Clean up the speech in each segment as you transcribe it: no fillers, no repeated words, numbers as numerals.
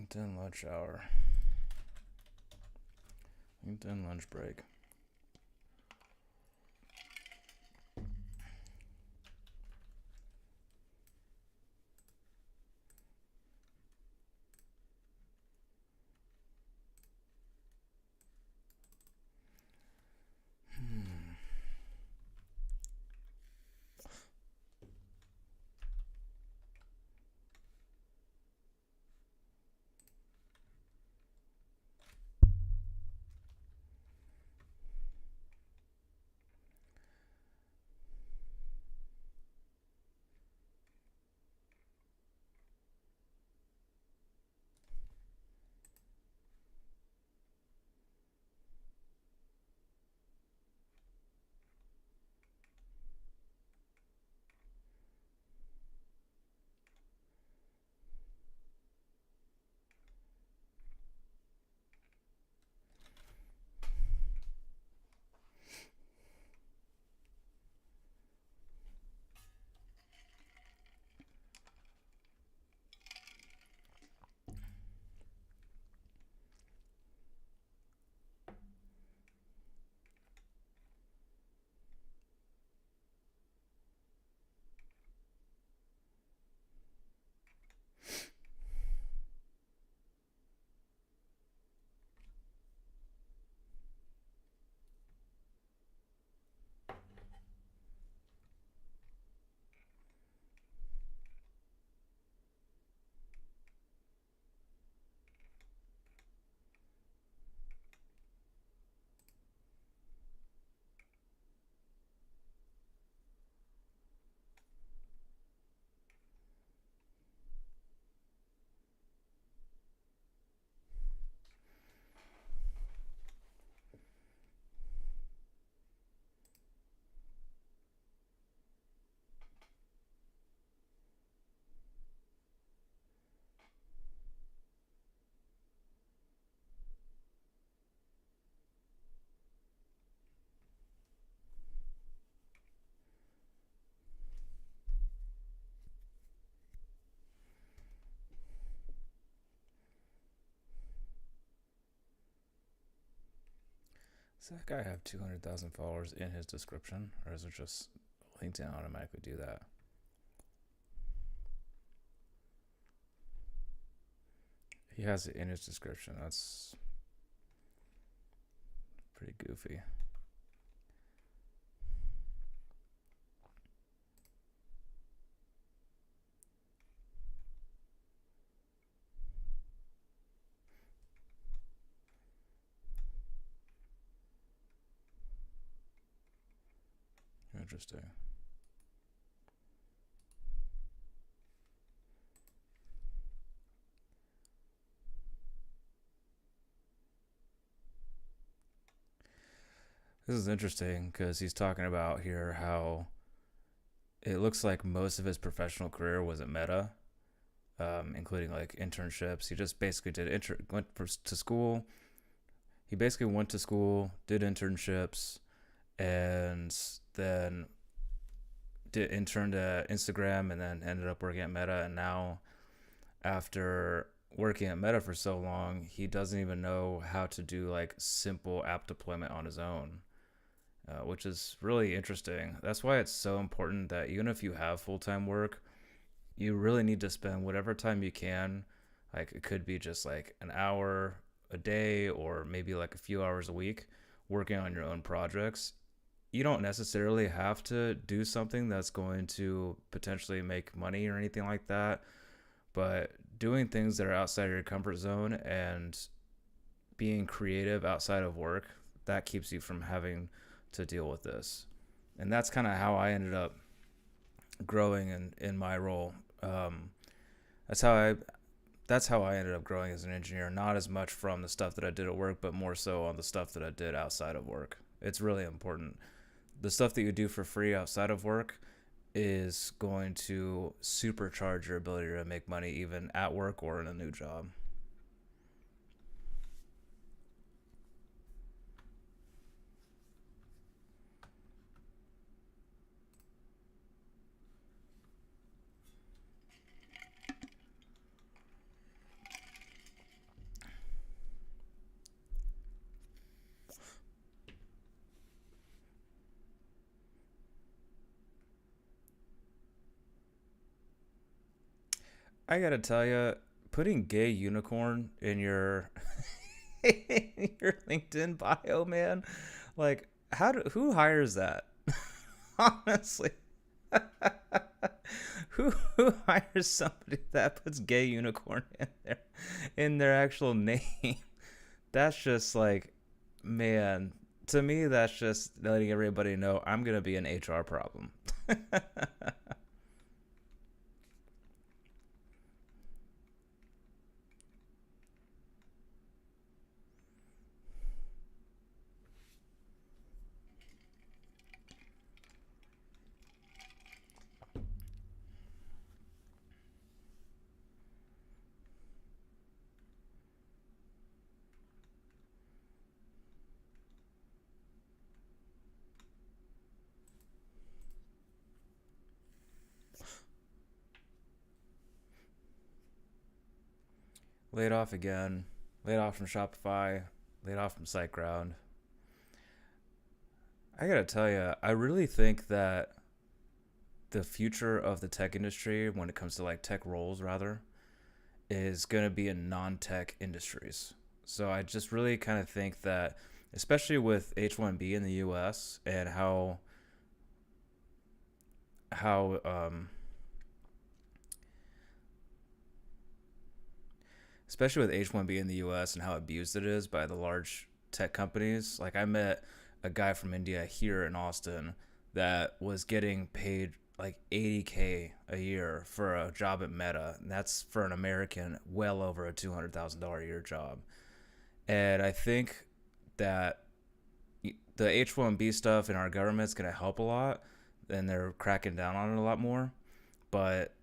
LinkedIn lunch hour. LinkedIn lunch break. Does that guy have 200,000 followers in his description, or is it just LinkedIn automatically do that? He has it in his description. That's pretty goofy. Interesting. This is interesting because he's talking about here how it looks like most of his professional career was at Meta, including like internships. He just basically went to school. He basically went to school, did internships, and then interned at Instagram, and then ended up working at Meta. And now, after working at Meta for so long, he doesn't even know how to do like simple app deployment on his own. Which is really interesting. That's why it's so important that even if you have full time work, you really need to spend whatever time you can. Like it could be just like an hour a day or maybe like a few hours a week working on your own projects. You don't necessarily have to do something that's going to potentially make money or anything like that, but doing things that are outside of your comfort zone and being creative outside of work, that keeps you from having to deal with this. And that's kind of how I ended up growing in my role. Um, that's how I that's how I ended up growing as an engineer. Not as much from the stuff that I did at work, but more so on the stuff that I did outside of work. It's really important. The stuff that you do for free outside of work is going to supercharge your ability to make money even at work or in a new job. I gotta tell you, putting gay unicorn in your in your LinkedIn bio, man, like who hires that? Honestly, who hires somebody that puts gay unicorn in their actual name? That's just like, man, to me that's just letting everybody know I'm gonna be an HR problem. Laid off again, laid off from Shopify, laid off from SiteGround. I gotta tell you, I really think that the future of the tech industry, when it comes to like tech roles rather, is gonna be in non-tech industries. So I just really kind of think that, especially with H1B in the U.S. and how especially with H1B in the US and how abused it is by the large tech companies. Like, I met a guy from India here in Austin that was getting paid like 80K a year for a job at Meta. And that's for an American well over a $200,000 a year job. And I think that the H1B stuff in our government is going to help a lot, and they're cracking down on it a lot more. But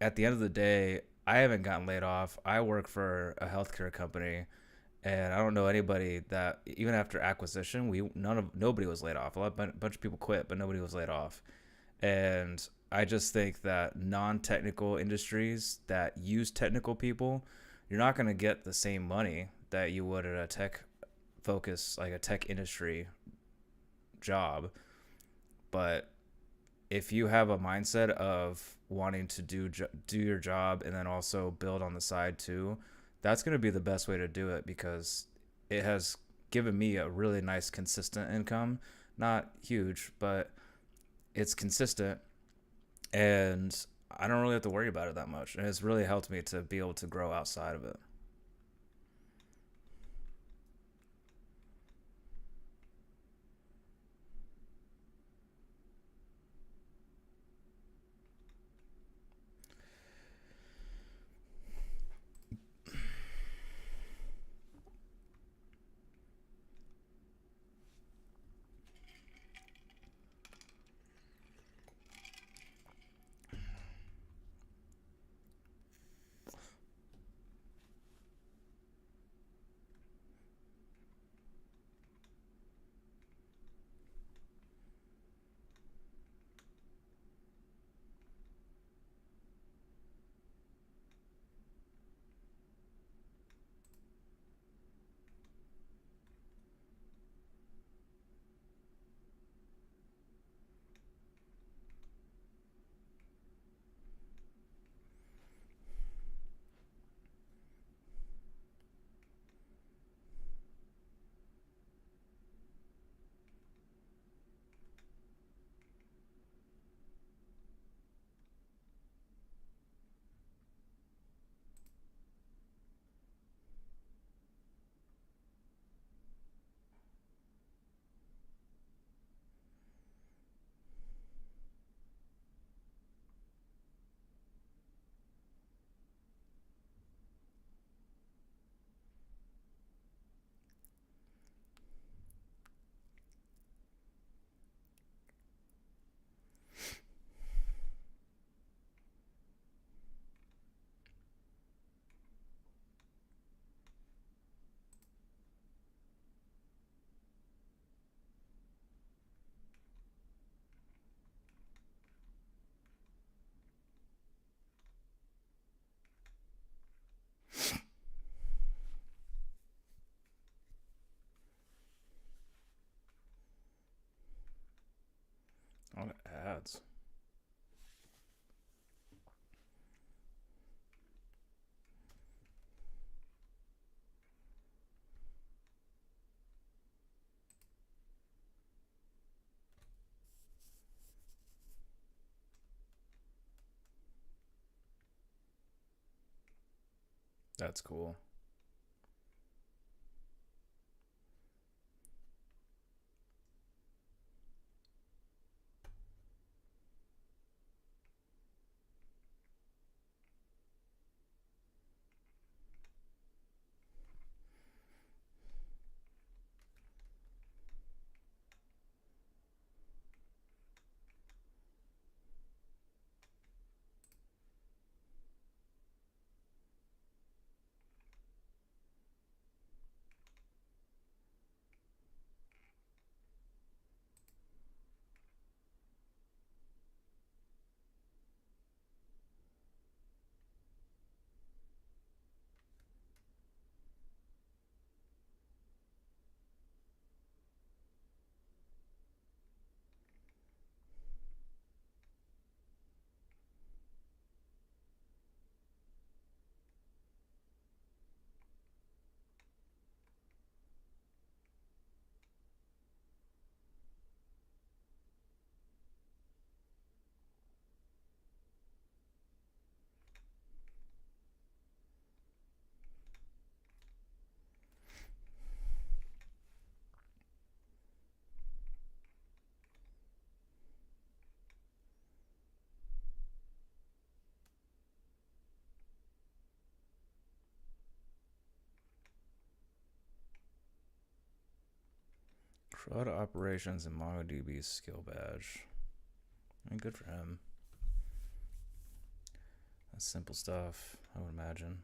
at the end of the day, I haven't gotten laid off. I work for a healthcare company, and I don't know anybody that even after acquisition, nobody was laid off. Bunch of people quit, but nobody was laid off. And I just think that non-technical industries that use technical people, you're not going to get the same money that you would at a tech focus, like a tech industry job. But if you have a mindset of wanting to do your job and then also build on the side too, that's going to be the best way to do it, because it has given me a really nice consistent income. Not huge, but it's consistent, and I don't really have to worry about it that much. And it's really helped me to be able to grow outside of it. That's cool. CRUD operations and MongoDB skill badge. And good for him. That's simple stuff, I would imagine.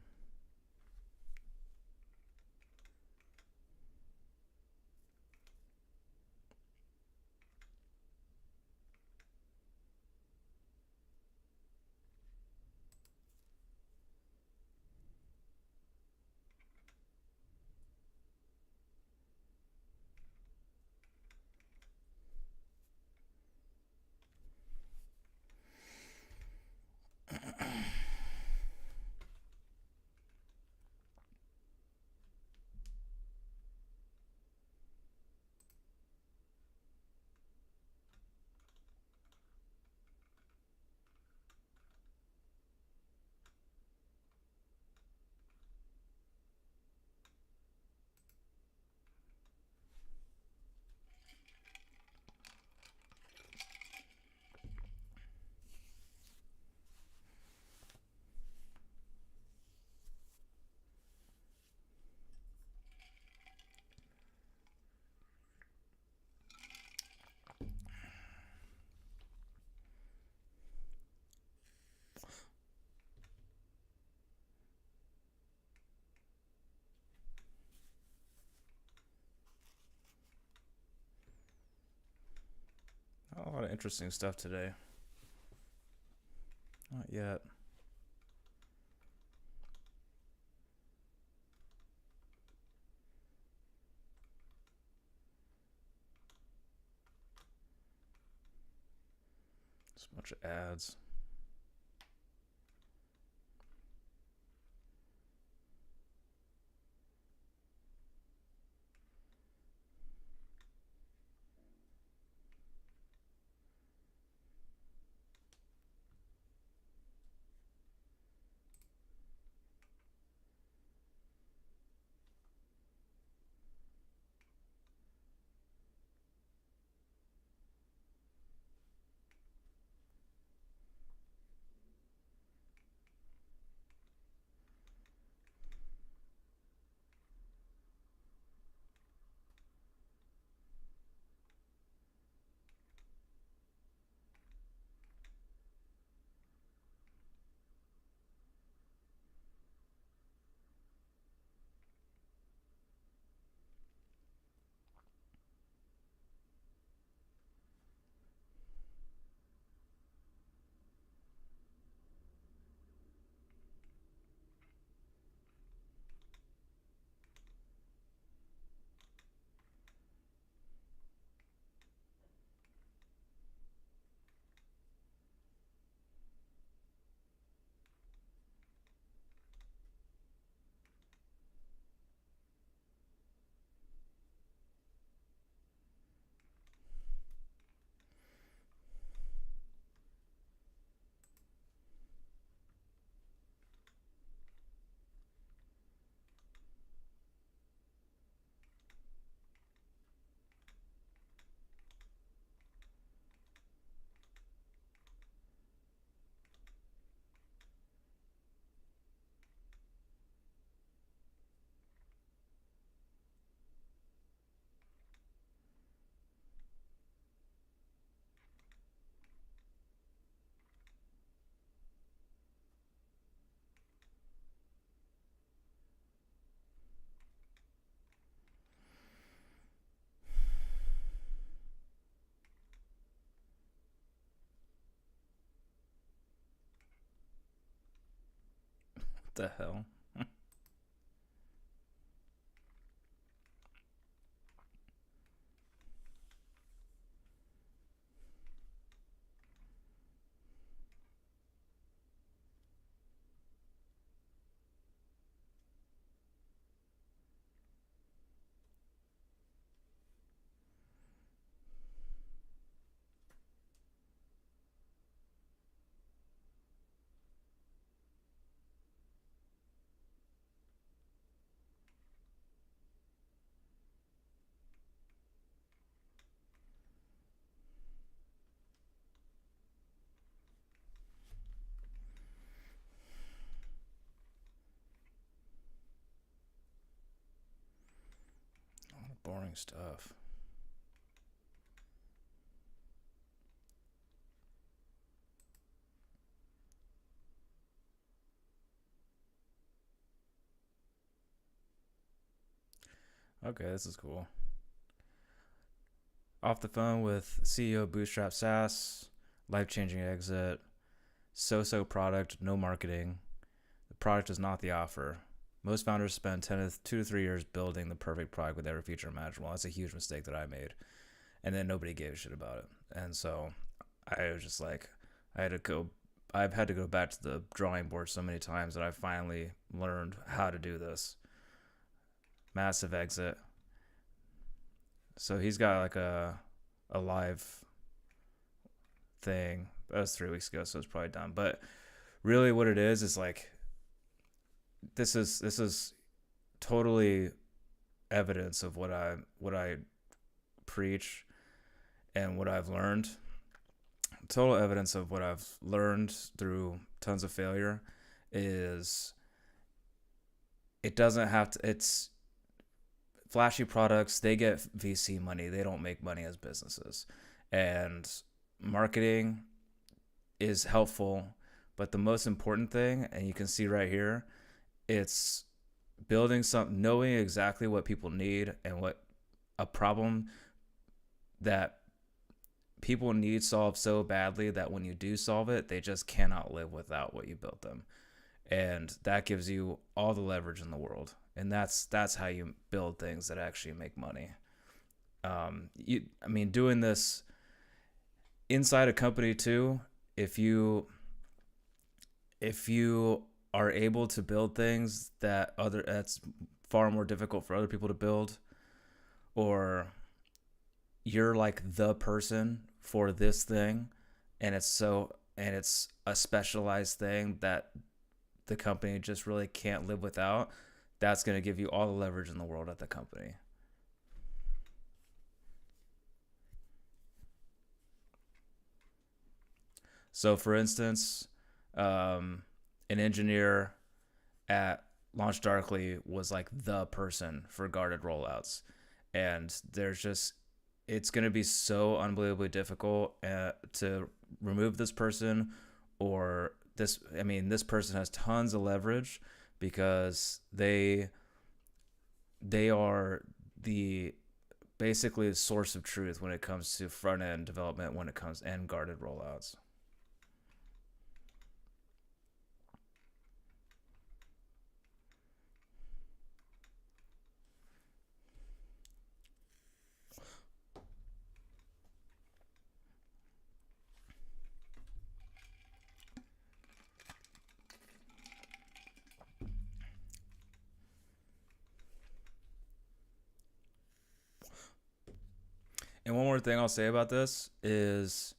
A lot of interesting stuff today. Not yet. Just a bunch of ads. The hell? Boring stuff. Okay, this is cool. Off the phone with CEO Bootstrap SaaS, life changing exit, so product, no marketing. The product is not the offer. Most founders spend 2 to 3 years building the perfect product with every feature imaginable. That's a huge mistake that I made. And then nobody gave a shit about it. And so I was just like, I had to go, I've had to go back to the drawing board so many times that I finally learned how to do this. Massive exit. So he's got like a live thing. That was 3 weeks ago, so it's probably done. But really, what it is like this is totally evidence of what I preach and what I've learned. Total evidence of what I've learned through tons of failure is it doesn't have to. It's flashy products. They get VC money. They don't make money as businesses, and marketing is helpful, but the most important thing, and you can see right here, it's building something, knowing exactly what people need and what a problem that people need solved so badly that when you do solve it, they just cannot live without what you built them. And that gives you all the leverage in the world. And that's how you build things that actually make money. Doing this inside a company too, if you are able to build things that's far more difficult for other people to build, or you're like the person for this thing, and it's a specialized thing that the company just really can't live without, that's going to give you all the leverage in the world at the company. So for instance, an engineer at LaunchDarkly was like the person for guarded rollouts. And it's going to be so unbelievably difficult to remove this person, or this person has tons of leverage because they are the basically the source of truth when it comes to front end development, when it comes and guarded rollouts. And one more thing I'll say about this is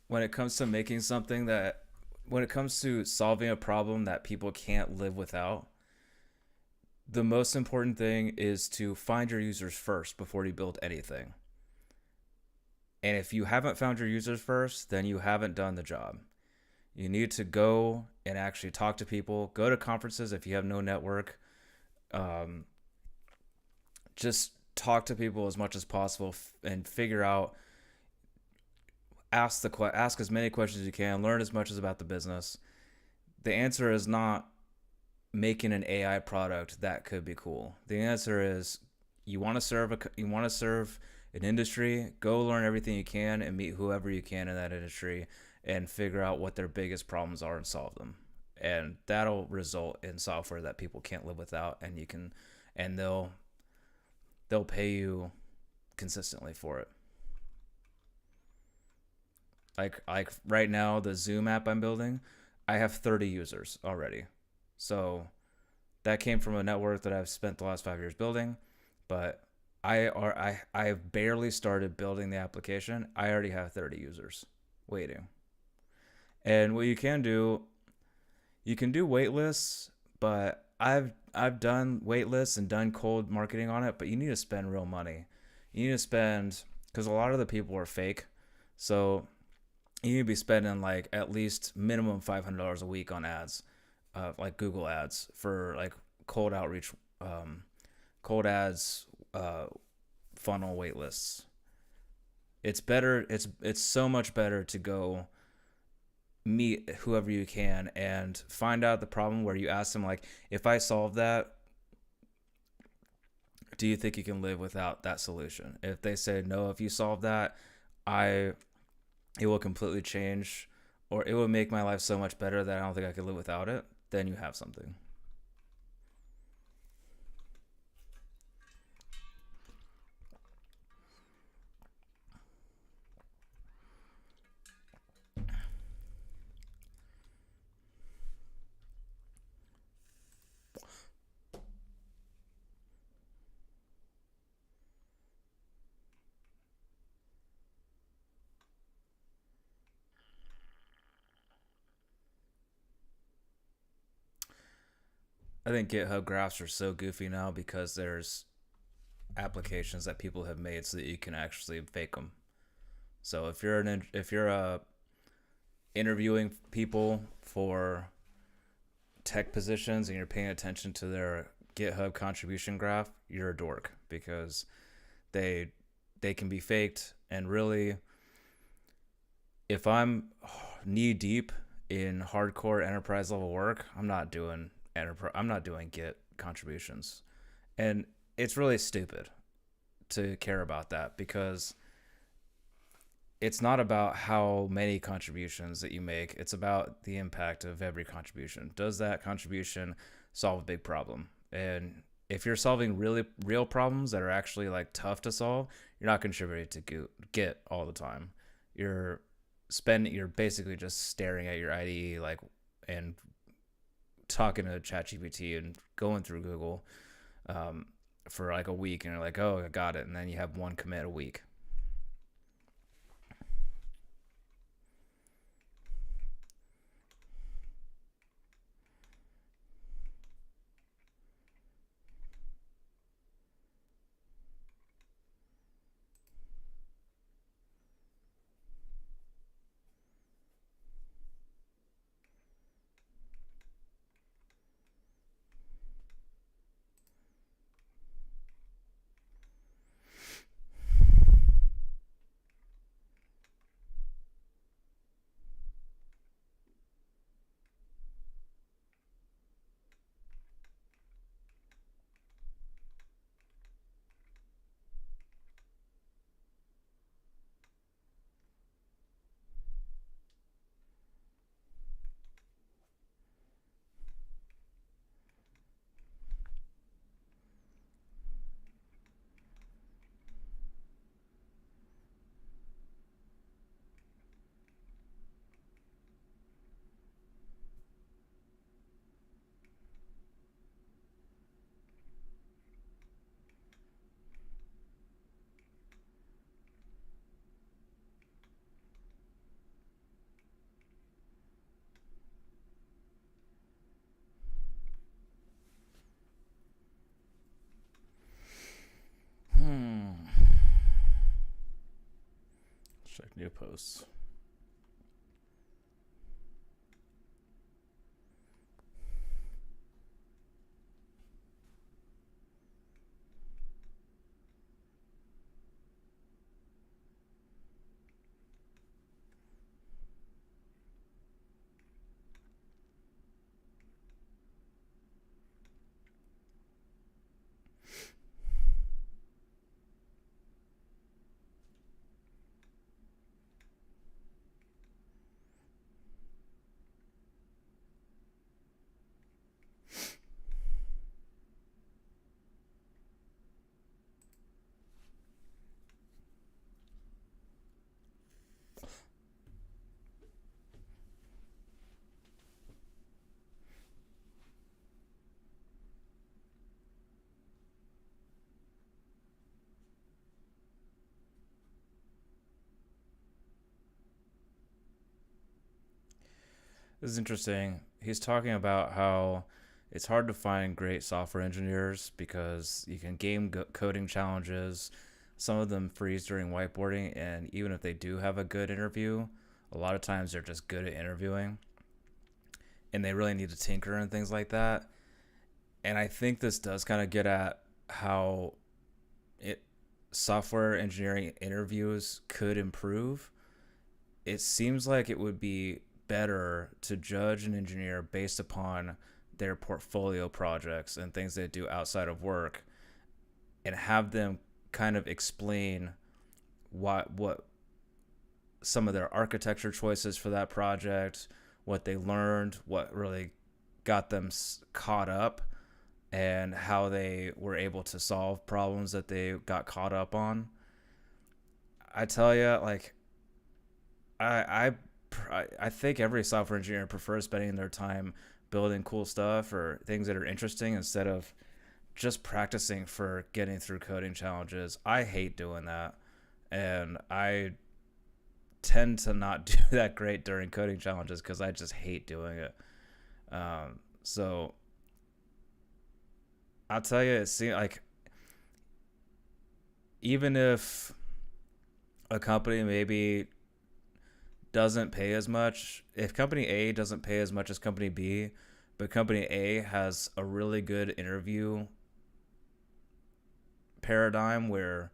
when it comes to making something that when it comes to solving a problem that people can't live without, the most important thing is to find your users first before you build anything. And if you haven't found your users first, then you haven't done the job. You need to go and actually talk to people, go to conferences if you have no network. Um, just talk to people as much as possible and figure out, ask as many questions as you can, learn as much as about the business. The answer is not making an AI product that could be cool. The answer is you want to serve an industry, go learn everything you can and meet whoever you can in that industry and figure out what their biggest problems are and solve them. And that'll result in software that people can't live without, and you can, and they'll pay you consistently for it. Like right now, the Zoom app I'm building, I have 30 users already. So that came from a network that I've spent the last 5 years building, but I've barely started building the application. I already have 30 users waiting. And what you can do wait lists, but I've done wait lists and done cold marketing on it, but you need to spend real money. You need to spend, because a lot of the people are fake. So you need to be spending like at least minimum $500 a week on ads, like Google ads for like cold outreach, cold ads, funnel wait lists. It's better. It's so much better to go meet whoever you can and find out the problem where you ask them, like, if I solve that, do you think you can live without that solution? If they say no, if you solve that, I it will completely change, or it will make my life so much better that I don't think I could live without it, then you have something. I think GitHub graphs are so goofy now because there's applications that people have made so that you can actually fake them. So if you're interviewing people for tech positions and you're paying attention to their GitHub contribution graph, you're a dork because they they can be faked. And really, if I'm knee deep in hardcore enterprise level work, I'm not doing Git contributions. And it's really stupid to care about that because it's not about how many contributions that you make. It's about the impact of every contribution. Does that contribution solve a big problem? And if you're solving really real problems that are actually like tough to solve, you're not contributing to Git all the time. You're you're basically just staring at your IDE like and talking to ChatGPT and going through Google um, for like a week, and you're like, oh, I got it, and then you have one commit a week. Check new posts. This is interesting. He's talking about how it's hard to find great software engineers because you can coding challenges. Some of them freeze during whiteboarding, and even if they do have a good interview, a lot of times they're just good at interviewing and they really need to tinker and things like that. And I think this does kind of get at how it software engineering interviews could improve. It seems like it would be better to judge an engineer based upon their portfolio projects and things they do outside of work and have them kind of explain what some of their architecture choices for that project, what they learned, what really got them caught up, and how they were able to solve problems that they got caught up on. I tell you, like I I think every software engineer prefers spending their time building cool stuff or things that are interesting instead of just practicing for getting through coding challenges. I hate doing that, and I tend to not do that great during coding challenges because I just hate doing it. So I'll tell you, it seems like even if a company maybe doesn't pay as much, if company A doesn't pay as much as company B, but company A has a really good interview paradigm where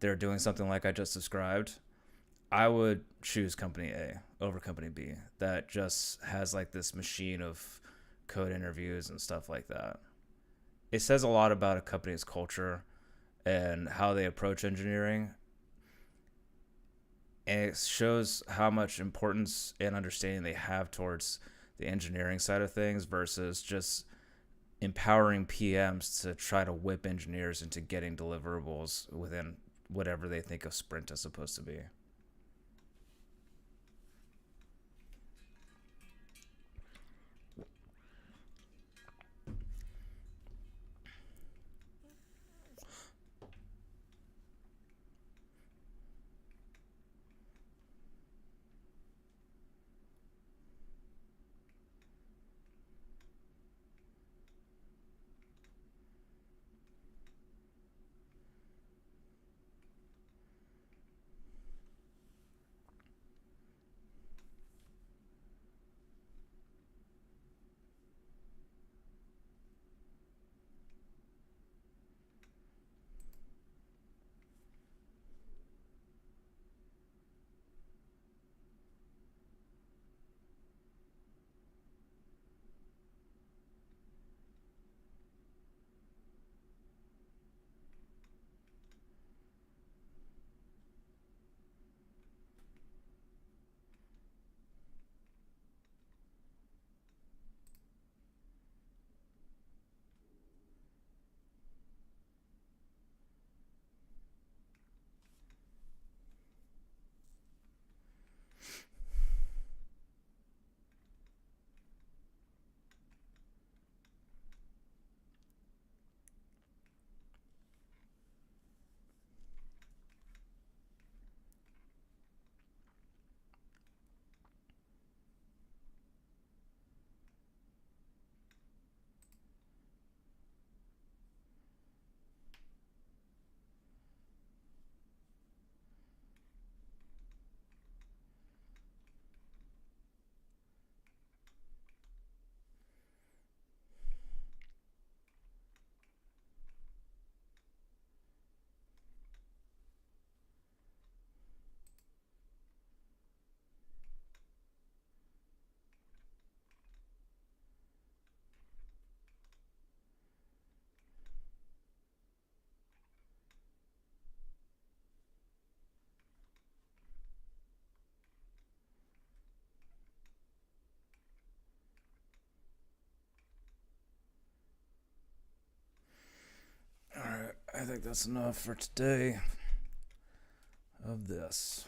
they're doing something like I just described, I would choose company A over company B that just has like this machine of code interviews and stuff like that. It says a lot about a company's culture and how they approach engineering, and it shows how much importance and understanding they have towards the engineering side of things versus just empowering PMs to try to whip engineers into getting deliverables within whatever they think a sprint is supposed to be. All right, I think that's enough for today of this.